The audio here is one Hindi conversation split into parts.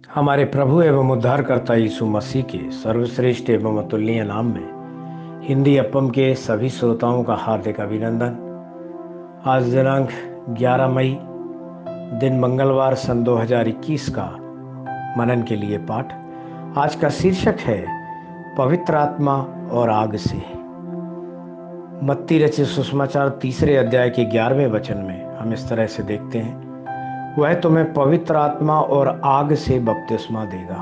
हमारे प्रभु एवं उद्धारकर्ता यीशु मसीह के सर्वश्रेष्ठ एवं अतुलनीय नाम में हिंदी अपम के सभी श्रोताओं का हार्दिक अभिनंदन। आज दिनांक 11 मई दिन मंगलवार सन 2021 का मनन के लिए पाठ। आज का शीर्षक है पवित्र आत्मा और आग से। मत्ती रचित सुसमाचार 3 अध्याय के 11वें वचन में हम इस तरह से देखते हैं, वह तुम्हें पवित्र आत्मा और आग से बपतिस्मा देगा।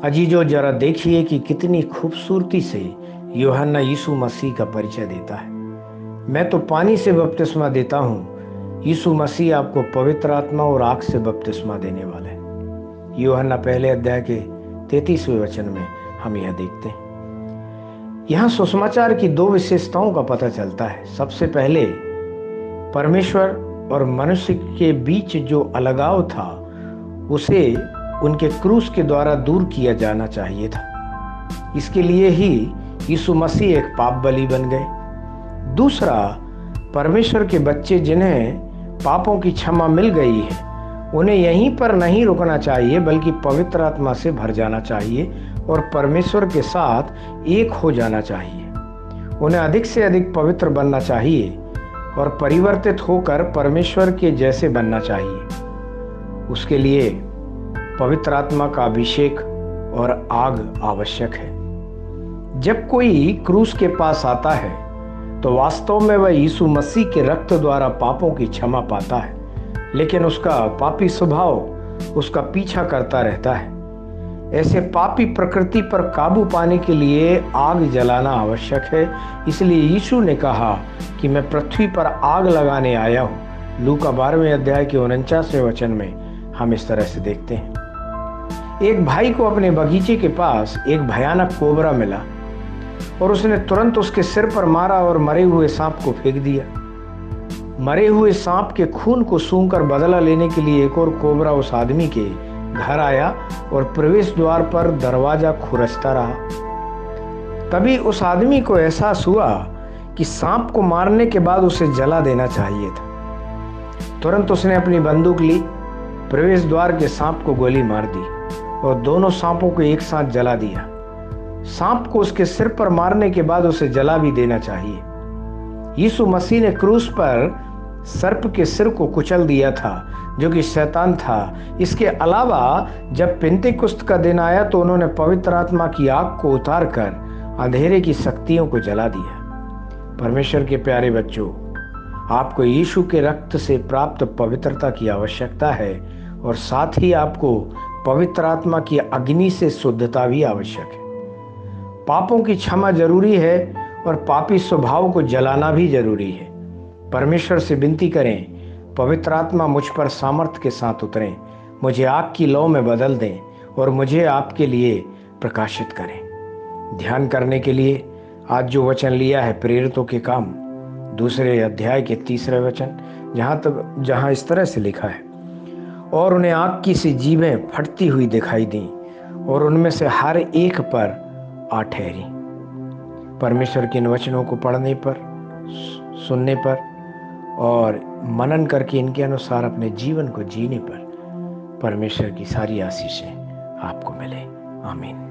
अजीजों, जरा देखिए कि कितनी खूबसूरती से यूहन्ना यीशु मसीह का परिचय देता है। मैं तो पानी से बपतिस्मा देता हूँ, यीशु मसीह आपको पवित्र आत्मा और आग से बपतिस्मा देने वाला है। यूहन्ना 1 अध्याय के 33वें वचन में हम यह देखते हैं। यहाँ सुसमाचार की 2 विशेषताओं का पता चलता है। सबसे पहले, परमेश्वर और मनुष्य के बीच जो अलगाव था उसे उनके क्रूस के द्वारा दूर किया जाना चाहिए था। इसके लिए ही यीशु मसीह एक पाप बलि बन गए। दूसरा, परमेश्वर के बच्चे जिन्हें पापों की क्षमा मिल गई है, उन्हें यहीं पर नहीं रुकना चाहिए बल्कि पवित्र आत्मा से भर जाना चाहिए और परमेश्वर के साथ एक हो जाना चाहिए। उन्हें अधिक से अधिक पवित्र बनना चाहिए और परिवर्तित होकर परमेश्वर के जैसे बनना चाहिए। उसके लिए पवित्र आत्मा का अभिषेक और आग आवश्यक है। जब कोई क्रूस के पास आता है तो वास्तव में वह यीशु मसीह के रक्त द्वारा पापों की क्षमा पाता है, लेकिन उसका पापी स्वभाव उसका पीछा करता रहता है। ऐसे पापी प्रकृति पर काबू पाने के लिए आग जलाना आवश्यक है। इसलिए यीशु ने कहा कि मैं पृथ्वी पर आग लगाने आया हूँ। लूका 12वें अध्याय के 49वें वचन में हम इस तरह से देखते हैं। एक भाई को अपने बगीचे के पास एक भयानक कोबरा मिला और उसने तुरंत उसके सिर पर मारा और मरे हुए सांप को फेंक दिया। मरे हुए सांप के खून को सूंघकर बदला लेने के लिए एक और कोबरा उस आदमी के घर आया और प्रवेश द्वार पर दरवाजा खुरचता रहा। तभी उस आदमी को एहसास हुआ कि सांप को मारने के बाद उसे जला देना चाहिए था। तुरंत उसने अपनी बंदूक ली, प्रवेश द्वार के सांप को गोली मार दी और दोनों सांपों को एक साथ जला दिया। सांप को उसके सिर पर मारने के बाद उसे जला भी देना चाहिए। यीशु मसीह ने क्रूस पर सर्प के सिर को कुचल दिया था, जो कि शैतान था। इसके अलावा जब पिंतेकुस्त का दिन आया तो उन्होंने पवित्र आत्मा की आग को उतारकर अंधेरे की शक्तियों को जला दिया। परमेश्वर के प्यारे बच्चों, आपको यीशु के रक्त से प्राप्त पवित्रता की आवश्यकता है और साथ ही आपको पवित्र आत्मा की अग्नि से शुद्धता भी आवश्यक है। पापों की क्षमा जरूरी है और पापी स्वभाव को जलाना भी जरूरी है। परमेश्वर से विनती करें, पवित्र आत्मा मुझ पर सामर्थ्य के साथ उतरें, मुझे आग की लौ में बदल दें और मुझे आपके लिए प्रकाशित करें। ध्यान करने के लिए आज जो वचन लिया है, प्रेरितों के काम 2 अध्याय के 3 वचन, जहाँ इस तरह से लिखा है, और उन्हें आग की सी जीभें फटती हुई दिखाई दी और उनमें से हर एक पर आ ठहरी। परमेश्वर के इन वचनों को पढ़ने पर, सुनने पर और मनन करके इनके अनुसार अपने जीवन को जीने पर परमेश्वर की सारी आशीषें आपको मिले। आमीन।